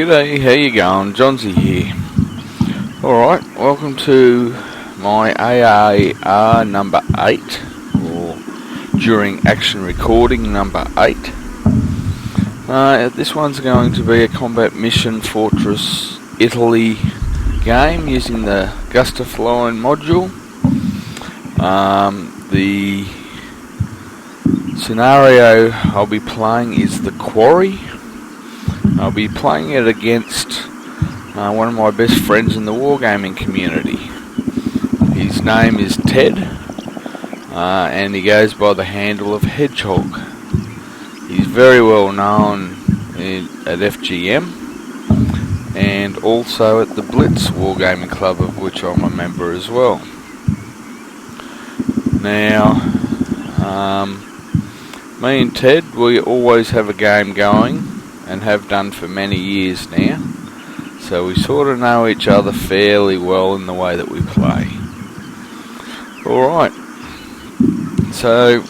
G'day, how you going? Johnsy here. Alright, welcome to my AAR number 8, or during action recording number 8. This one's going to be a Combat Mission Fortress Italy game using the Gustafline module. The scenario I'll be playing is the Quarry. I'll be playing it against one of my best friends in the Wargaming community. His name is Ted, and he goes by the handle of Hedgehog. He's very well known at FGM and also at the Blitz Wargaming Club, of which I'm a member as well. Now, me and Ted, we always have a game going and have done for many years now, so we sort of know each other fairly well in the way that we play. Alright, so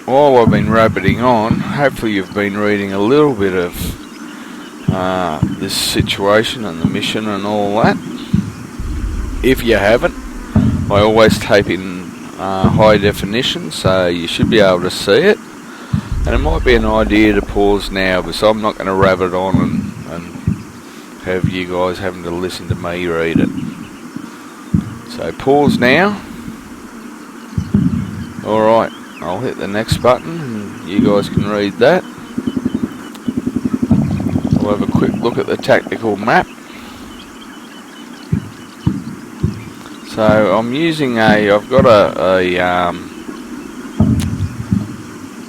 while I've been rabbiting on, hopefully you've been reading a little bit of this situation and the mission and all that. If you haven't, I always tape in high definition, so you should be able to see it. And it might be an idea to pause now, because I'm not going to rabbit on and have you guys having to listen to me read it. So pause now. Alright, I'll hit the next button and you guys can read that. We'll have a quick look at the tactical map. So I'm using I've got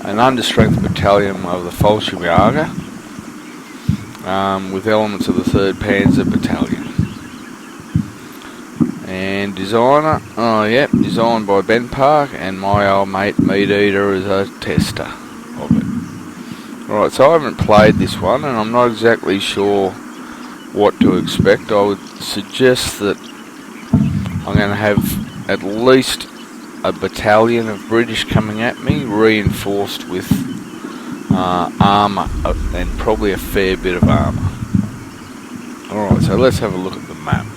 an understrength battalion of the Fallschirmjäger with elements of the 3rd Panzer Battalion. And designer, designed by Ben Park, and my old mate Meat Eater is a tester of it. Alright, so I haven't played this one and I'm not exactly sure what to expect. I would suggest that I'm going to have at least a battalion of British coming at me, reinforced with armour, and probably a fair bit of armour. Alright, so let's have a look at the map.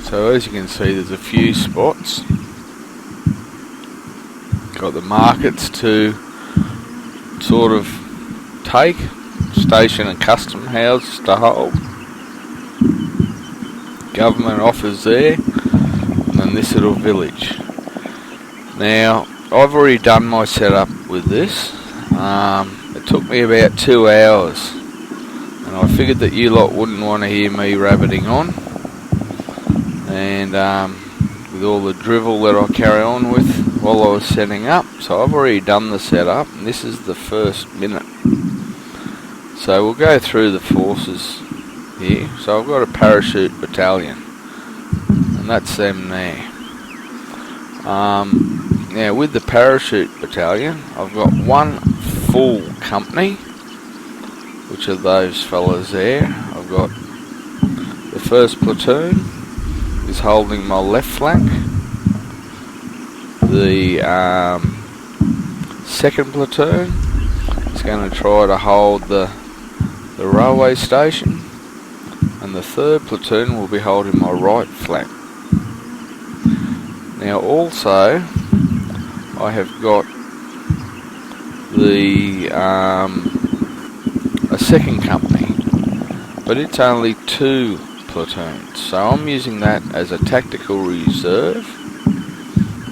So as you can see, there's a few spots. Got the markets to sort of take, station and custom houses to hold, government offers there, and then this little village. Now, I've already done my setup with this. It took me about 2 hours, and I figured that you lot wouldn't want to hear me rabbiting on, and with all the drivel that I carry on with while I was setting up. So I've already done the setup, and this is the first minute. So we'll go through the forces here. So I've got a parachute battalion, and that's them there. Now with the parachute battalion, I've got one full company, which are those fellas there. I've got the 1st platoon is holding my left flank. The 2nd platoon is going to try to hold the railway station, and the 3rd platoon will be holding my right flank. Now also, I have got the a 2nd company, but it's only 2 platoons, so I'm using that as a tactical reserve,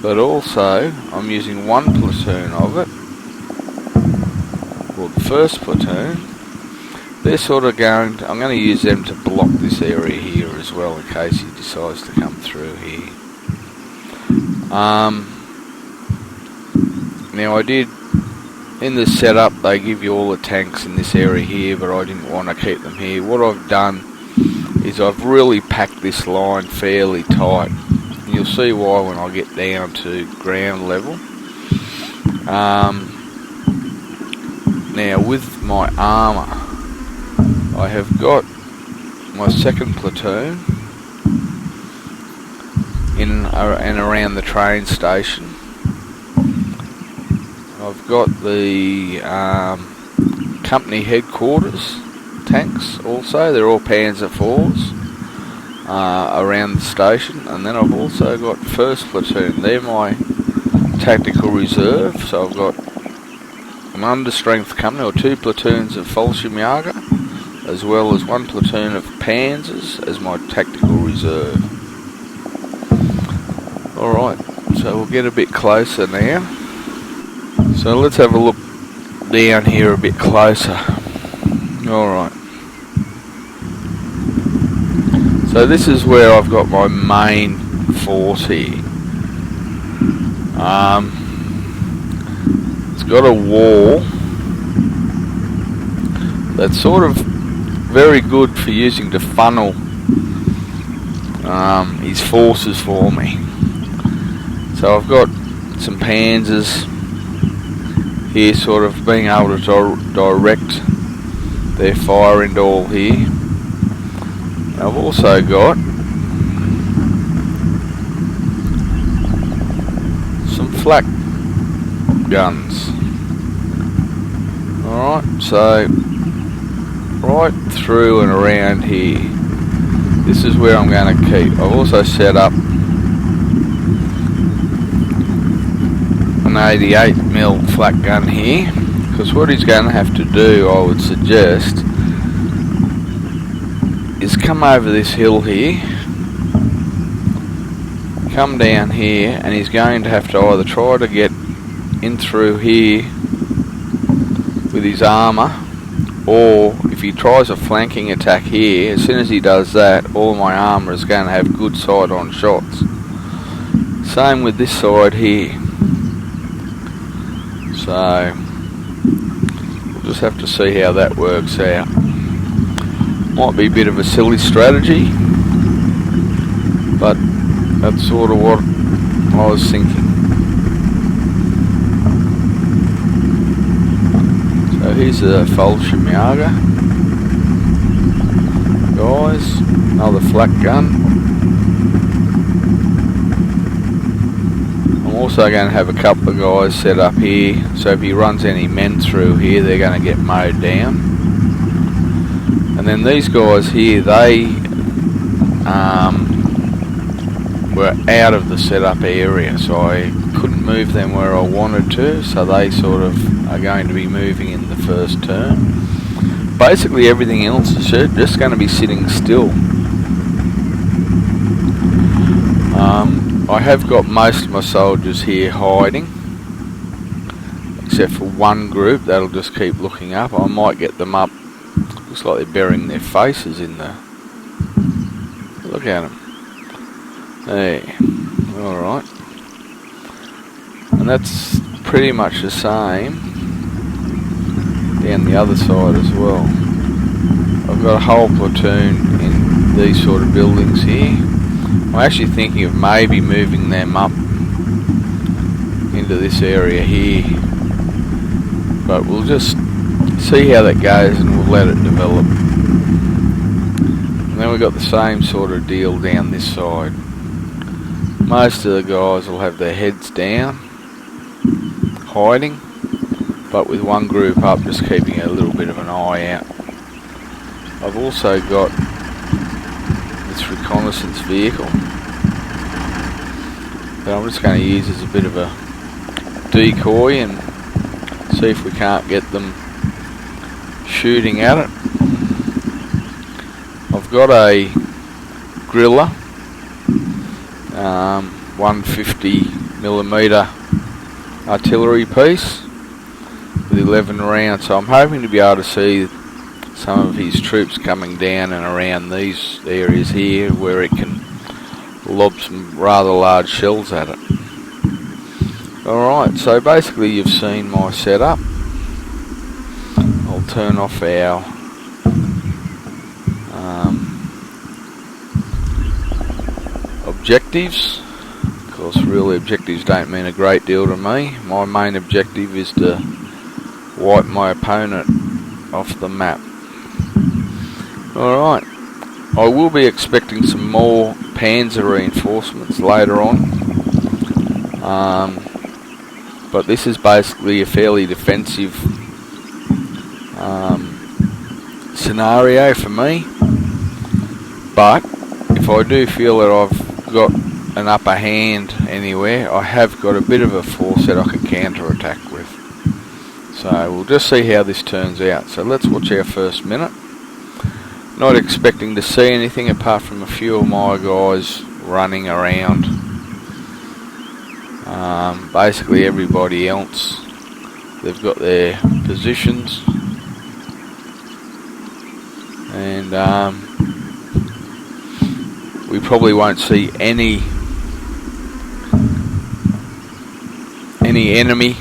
but also I'm using 1 platoon of it, or the 1st platoon. They're sort of I'm going to use them to block this area here as well, in case he decides to come through here. Now I did, in the setup, they give you all the tanks in this area here, but I didn't want to keep them here. What I've done is I've really packed this line fairly tight. And you'll see why when I get down to ground level. Now with my armour, I have got my 2nd platoon in and around the train station. I've got the company headquarters tanks also. They're all Panzer IVs around the station. And then I've also got 1st Platoon. They're my tactical reserve. So I've got an understrength company, or 2 platoons of Fallschirmjäger, as well as 1 platoon of Panzers as my tactical reserve. Alright, so we'll get a bit closer now. So let's have a look down here a bit closer. Alright. So this is where I've got my main force here. It's got a wall that's sort of very good for using to funnel his forces for me. So I've got some Panzers here, sort of being able to direct their fire into all here. I've also got some flak guns. Alright, so right through and around here, this is where I'm going to keep. I've also set up an 88mm flak gun here, because what he's going to have to do, I would suggest, is come over this hill here, come down here, and he's going to have to either try to get in through here with his armour, or if he tries a flanking attack here, as soon as he does that, all my armour is going to have good side-on shots. Same with this side here. So we'll just have to see how that works out. Might be a bit of a silly strategy, but that's sort of what I was thinking. So here's a Fallschirmjäger, guys, another flak gun. I'm also going to have a couple of guys set up here, so if he runs any men through here, they're going to get mowed down. And then these guys here, they were out of the setup area, so I couldn't move them where I wanted to, so they sort of are going to be moving in the first turn. Basically everything else is just going to be sitting still. I have got most of my soldiers here hiding, except for one group that'll just keep looking up. I might get them up. Looks like they're burying their faces in the... Look at them. There. Alright. And that's pretty much the same down the other side as well. I've got a whole platoon in these sort of buildings here. I'm actually thinking of maybe moving them up into this area here. But we'll just see how that goes and we'll let it develop. And then we've got the same sort of deal down this side. Most of the guys will have their heads down, hiding, but with one group up just keeping a little bit of an eye out. I've also got this reconnaissance vehicle that I'm just going to use as a bit of a decoy and see if we can't get them shooting at it. I've got a Griller 150mm artillery piece with 11 rounds, so I'm hoping to be able to see some of his troops coming down and around these areas here where it can lob some rather large shells at it. Alright, so basically you've seen my setup. I'll turn off our objectives. Of course, really objectives don't mean a great deal to me. My main objective is to wipe my opponent off the map. Alright, I will be expecting some more Panzer reinforcements later on. but this is basically a fairly defensive scenario for me. But if I do feel that I've got an upper hand anywhere, I have got a bit of a force that I can counter attack with. So we'll just see how this turns out. So let's watch our first minute. Not expecting to see anything apart from a few of my guys running around. Basically everybody else, they've got their positions, and we probably won't see any enemy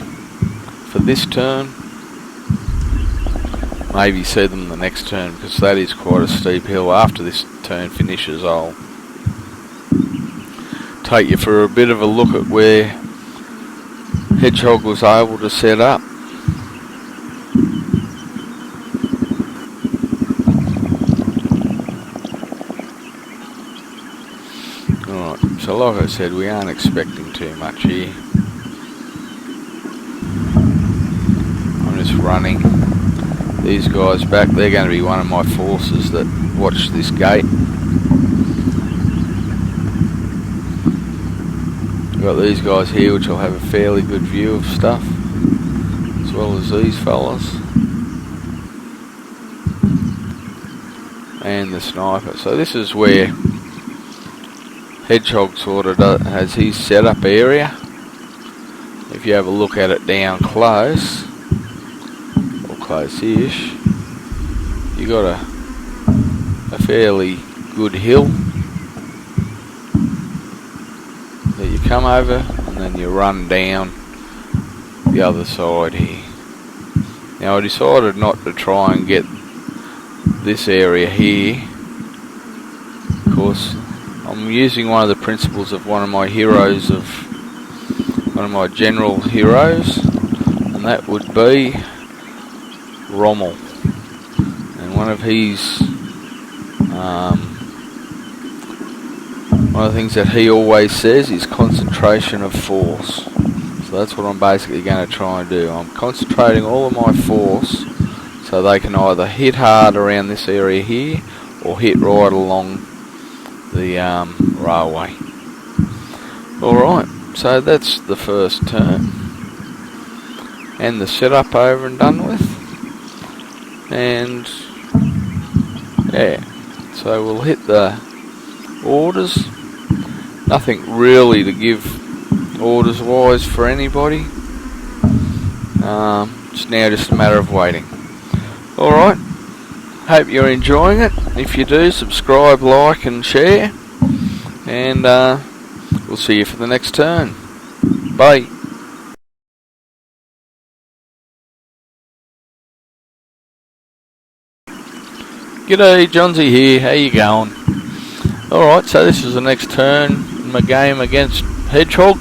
for this turn. Maybe see them the next turn, because that is quite a steep hill. After this turn finishes, I'll take you for a bit of a look at where Hedgehog was able to set up. Alright, so like I said, we aren't expecting too much here. I'm just running these guys back. They're going to be one of my forces that watch this gate. Got these guys here which will have a fairly good view of stuff, as well as these fellas and the sniper. So this is where Hedgehog sort of has his setup area. If you have a look at it down close, or close-ish, you got a fairly good hill that you come over, and then you run down the other side here. Now I decided not to try and get this area here. Of course, I'm using one of the principles of one of my heroes, of one of my general heroes, and that would be Rommel. And one of his one of the things that he always says is concentration of force. So that's what I'm basically going to try and do. I'm concentrating all of my force so they can either hit hard around this area here or hit right along the railway. Alright, so that's the first turn and the setup over and done with. And yeah, so we'll hit the orders. Nothing really to give orders wise for anybody. It's now just a matter of waiting. Alright, hope you're enjoying it. If you do, subscribe, like and share, and we'll see you for the next turn. Bye. G'day, Johnsy here, how you going? Alright, so this is the next turn in my game against Hedgehog,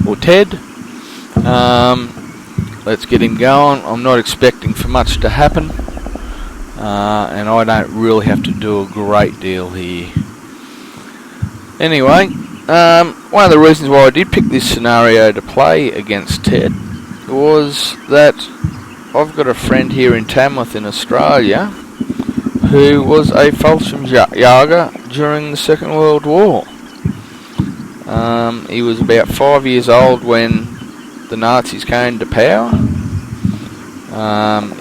or Ted. Let's get him going. I'm not expecting for much to happen, and I don't really have to do a great deal here. Anyway, one of the reasons why I did pick this scenario to play against Ted was that I've got a friend here in Tamworth in Australia who was a Fallschirmjäger during the Second World War. He was about 5 years old when the Nazis came to power.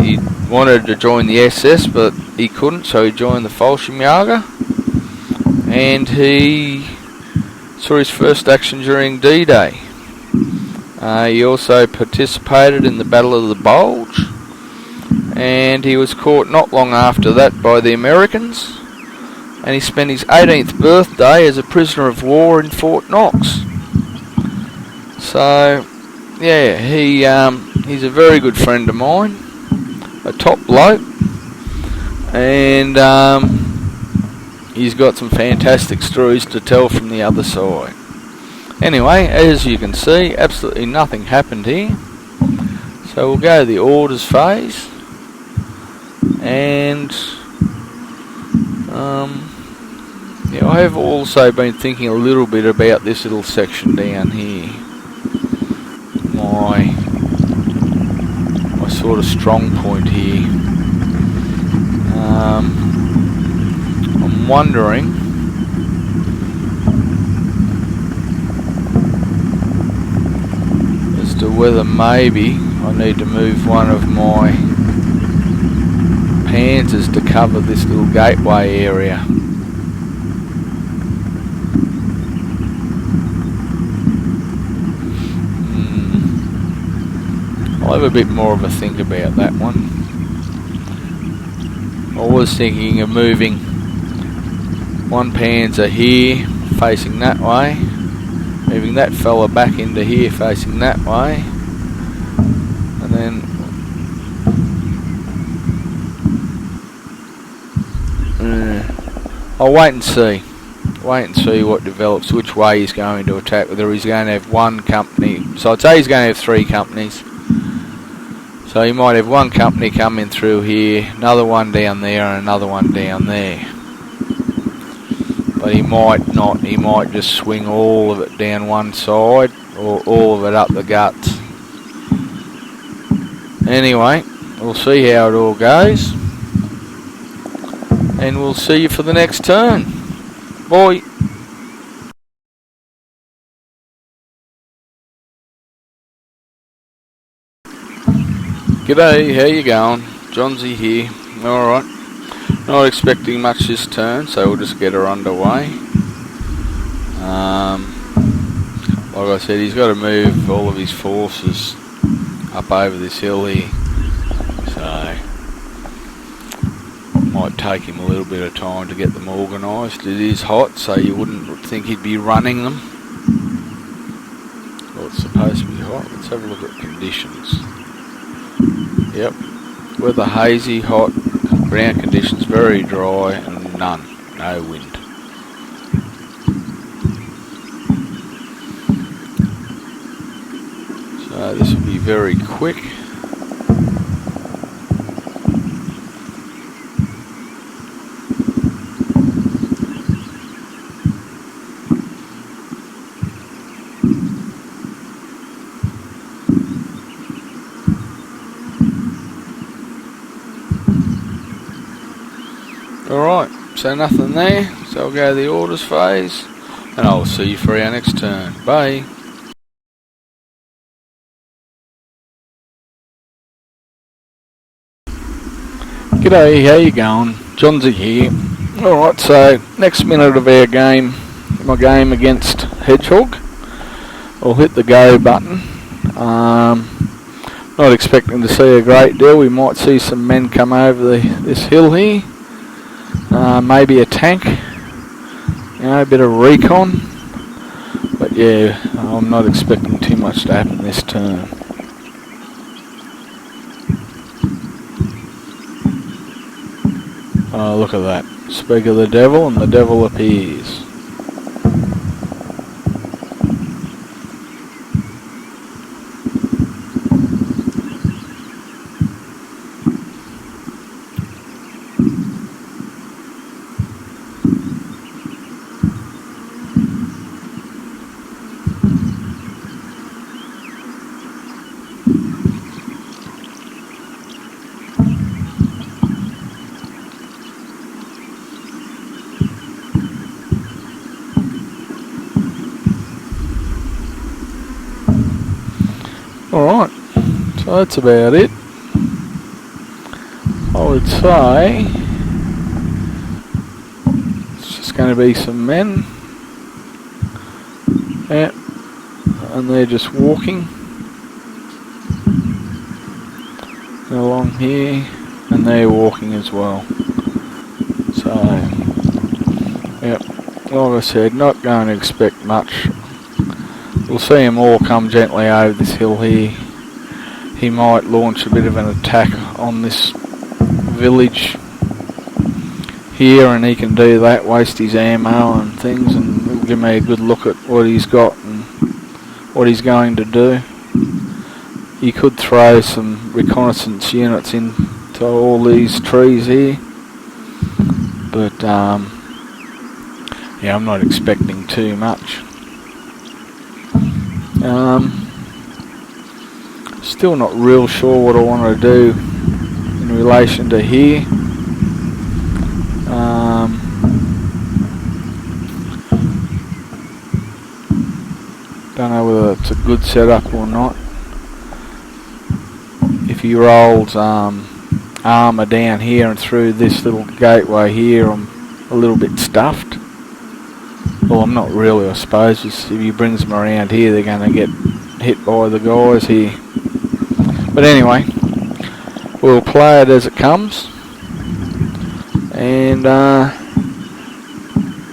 He wanted to join the SS, but he couldn't, so he joined the Fallschirmjäger, and he saw his first action during D-Day. He also participated in the Battle of the Bulge, and he was caught not long after that by the Americans, and he spent his 18th birthday as a prisoner of war in Fort Knox. So yeah, he's a very good friend of mine, a top bloke, and he's got some fantastic stories to tell from the other side. Anyway, as you can see, absolutely nothing happened here, so we'll go to the orders phase. And yeah, I have also been thinking a little bit about this little section down here. sort of strong point here. I'm wondering as to whether maybe I need to move one of my Panzers to cover this little gateway area. I'll have a bit more of a think about that one. I was thinking of moving one Panzer here facing that way, moving that fella back into here facing that way, and then I'll wait and see what develops, which way he's going to attack, whether he's going to have one company. So I'd say he's going to have 3 companies. So he might have one company coming through here, another one down there, and another one down there. But he might not. He might just swing all of it down one side, or all of it up the guts. Anyway, we'll see how it all goes. And we'll see you for the next turn. Bye. G'day, how you going? Johnsy here. Alright. Not expecting much this turn, so we'll just get her underway. Like I said, he's got to move all of his forces up over this hill here. So, might take him a little bit of time to get them organised. It is hot, so you wouldn't think he'd be running them. Well, it's supposed to be hot. Let's have a look at conditions. Yep, weather hazy, hot, ground conditions very dry, and no wind. So this will be very quick. Alright, so nothing there, so I'll go to the orders phase, and I'll see you for our next turn. Bye. G'day, how you going? Johnsy here. Alright, so next minute of our game, my game against Hedgehog. I'll hit the go button. Not expecting to see a great deal. We might see some men come over this hill here. Maybe a tank, a bit of recon, but yeah, I'm not expecting too much to happen this turn. Oh, look at that. Speak of the devil, and the devil appears. Alright, so that's about it. I would say it's just going to be some men. Yeah, and they're just walking along here, and they're walking as well. So, yep, like I said, not going to expect much. We'll see him all come gently over this hill here. He might launch a bit of an attack on this village here, and he can do that, waste his ammo and things, and it'll give me a good look at what he's got and what he's going to do. He could throw some reconnaissance units into all these trees here, but yeah, I'm not expecting too much. Still not real sure what I want to do in relation to here. Don't know whether it's a good setup or not. If he rolls armour down here and through this little gateway here, I'm a little bit stuffed. Well, I'm not really, I suppose. Just if he brings them around here, they're going to get hit by the guys here. But anyway, we'll play it as it comes. And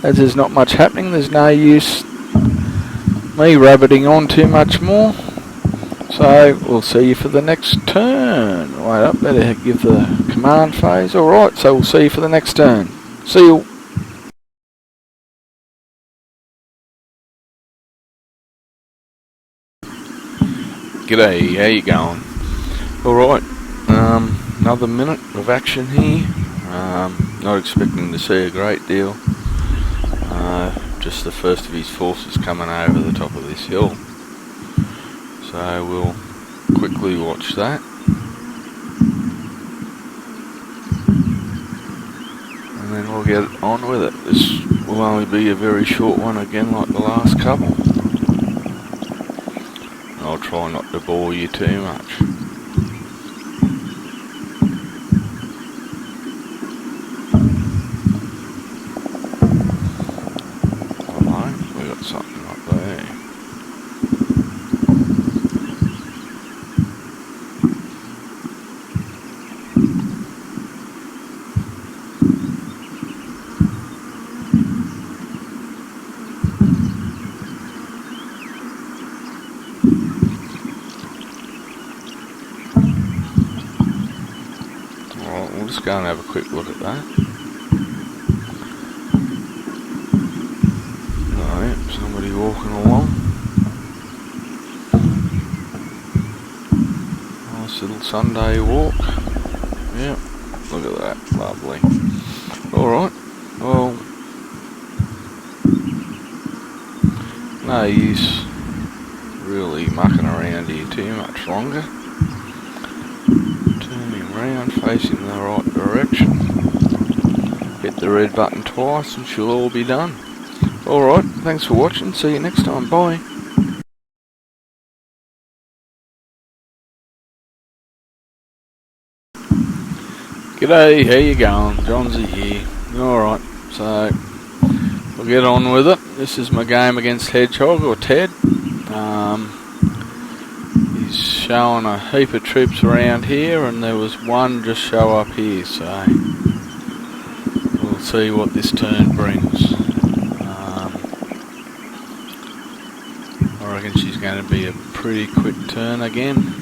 as there's not much happening, there's no use me rabbiting on too much more. So we'll see you for the next turn. Wait up, better give the command phase. Alright, so we'll see you for the next turn. See you. G'day, how you going? Alright, another minute of action here. Not expecting to see a great deal. Just the first of his forces coming over the top of this hill. So we'll quickly watch that. And then we'll get on with it. This will only be a very short one again like the last couple. I'll try not to bore you too much. Alright, we got something up there. We'll just go and have a quick look at that. Alright, somebody walking along. Nice little Sunday walk. Yep, look at that, lovely. Alright, well, no use really mucking around here too much longer. Round, facing the right direction. Hit the red button twice and she'll all be done. Alright, thanks for watching, see you next time, bye. G'day, how you going? Johnsy here. Alright, so we'll get on with it. This is my game against Hedgehog, or Ted. He's showing a heap of troops around here, and there was one just show up here, so we'll see what this turn brings. I reckon she's going to be a pretty quick turn again.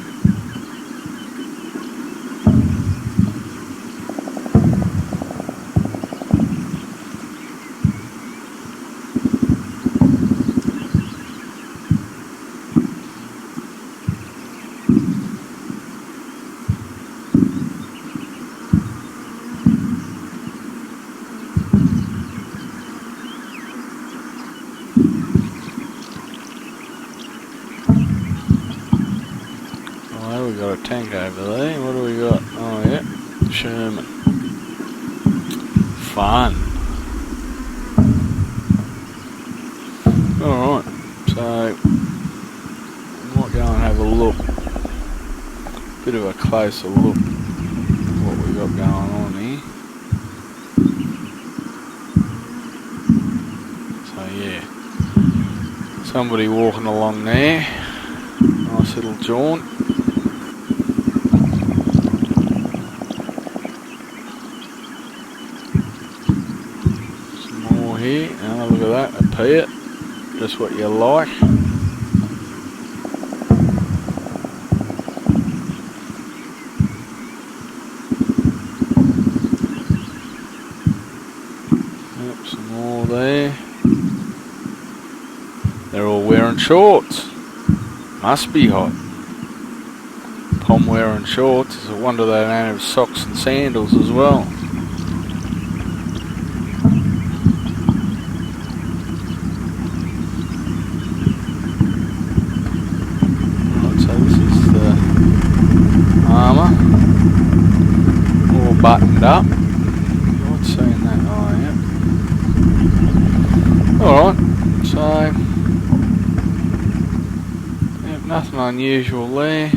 We got a tank over there. What do we got? Oh yeah, Sherman. Fun. Alright, so we might go and have a look. Bit of a closer look at what we got going on here. So yeah, somebody walking along there. Nice little jaunt. Here, oh, look at that, a peat, just what you like. Yep, some more there. They're all wearing shorts. Must be hot. Pom wearing shorts. It's a wonder they don't have socks and sandals as well. So this is the up. Not seeing that eye yet. Alright, so yeah, nothing unusual there.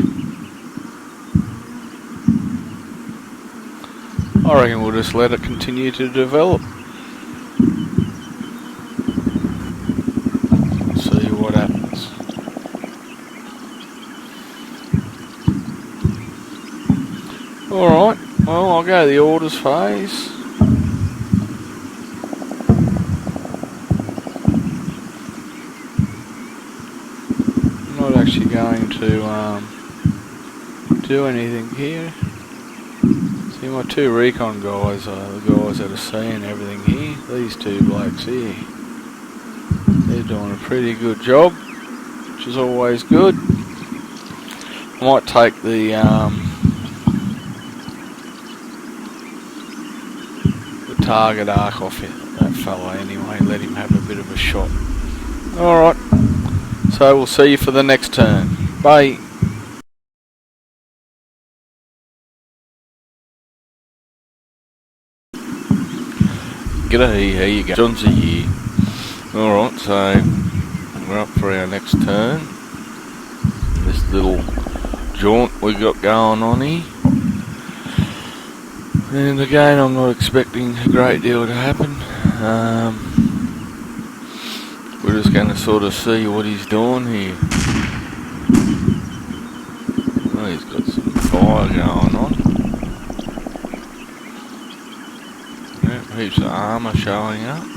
I reckon we'll just let it continue to develop. See what happens. Alright, well I'll go to the orders phase. I'm not actually going to do anything here. See, my two recon guys are the guys that are seeing everything here. These two blokes here, they're doing a pretty good job, which is always good. I might take the target arc off that fella anyway, let him have a bit of a shot. Alright, so we'll see you for the next turn. Bye. G'day, how you going? Johnsy here. Alright, so we're up for our next turn. This little jaunt we got going on here. And again, I'm not expecting a great deal to happen. We're just going to sort of see what he's doing here. Well, he's got some fire going on. Yep, heaps of armour showing up.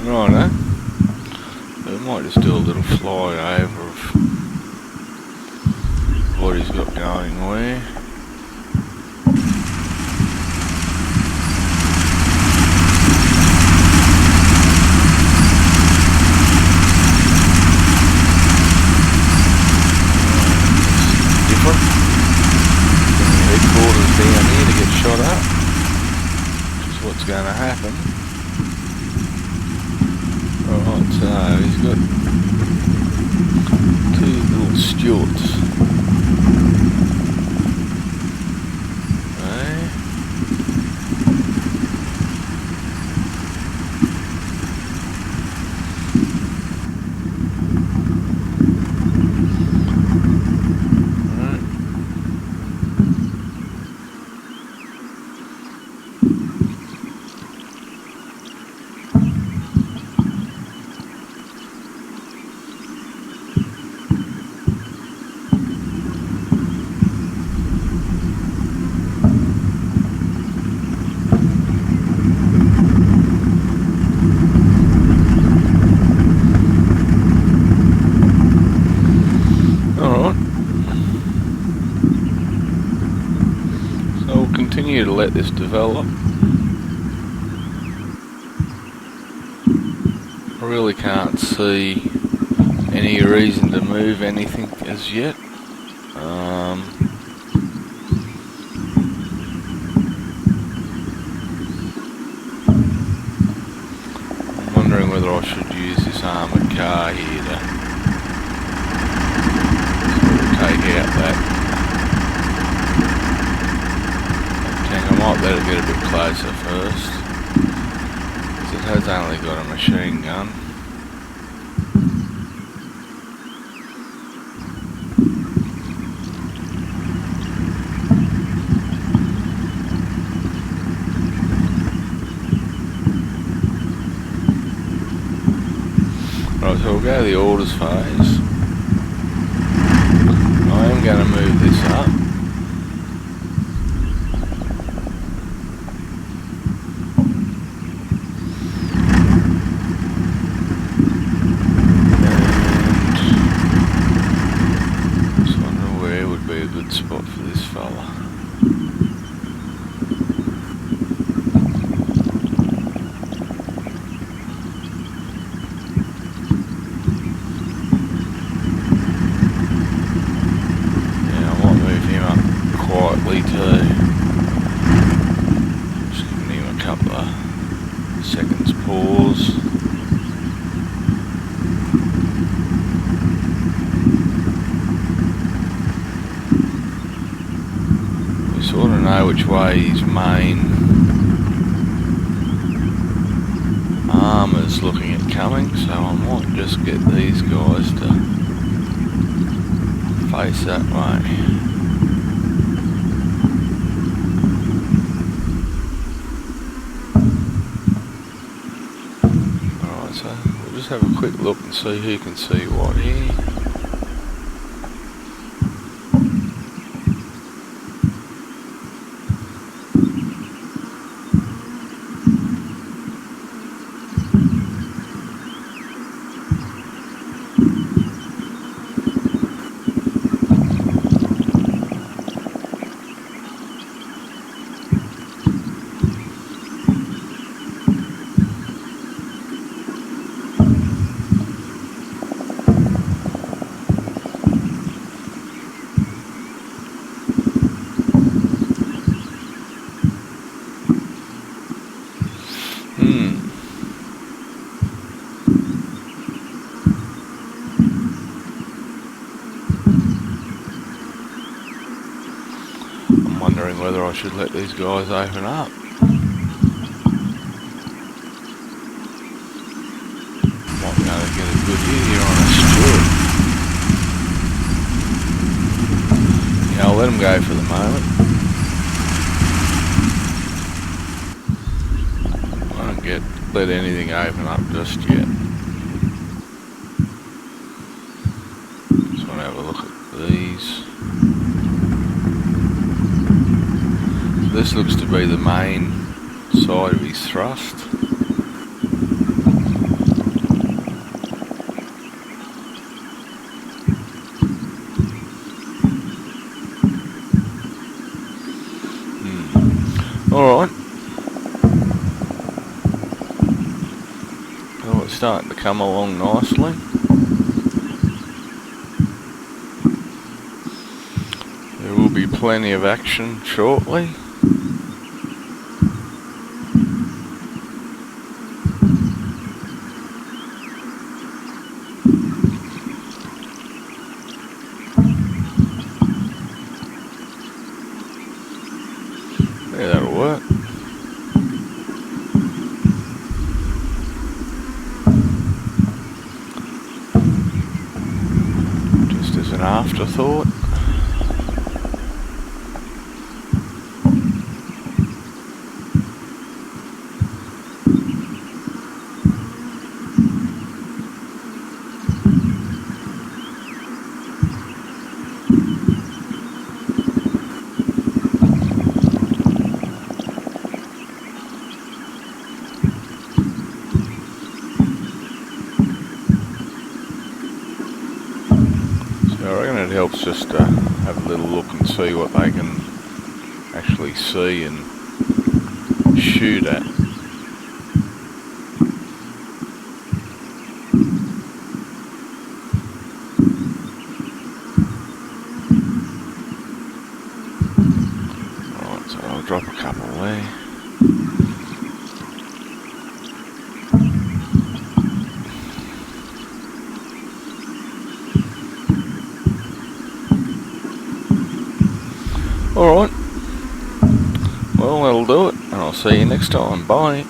Righto. We might just do a little fly over of what he's got going where. Different. Headquarters down here to get shot up, which is what's going to happen. Alright, so he's got two little Stuarts. Okay. Alright. Continue to let this develop. I really can't see any reason to move anything as yet. I'm wondering whether I should use this armoured car here to take out that. I might let it get a bit closer first, because it has only got a machine gun. Right, so we'll go to the orders phase. I am going to move this up. spot for this fella. Yeah, I might move him up quietly too. Just giving him a couple of seconds pause. Sort of know which way his main armour's looking at coming, so I might just get these guys to face that way. Alright, so we'll just have a quick look and see who can see what here. I'm wondering whether I should let these guys open up. Might be able to get a good hit here on a Stewart. Yeah, I'll let them go for the moment. I don't let anything open up just yet. Just want to have a look at these. This looks to be the main side of his thrust. Alright. Oh, it's starting to come along nicely. There will be plenty of action shortly. Yeah, that'll work. Just as an afterthought. I reckon it helps just to have a little look and see what they can actually see and shoot at. Right, so I'll drop a couple there. Alright, well that'll do it, and I'll see you next time, bye.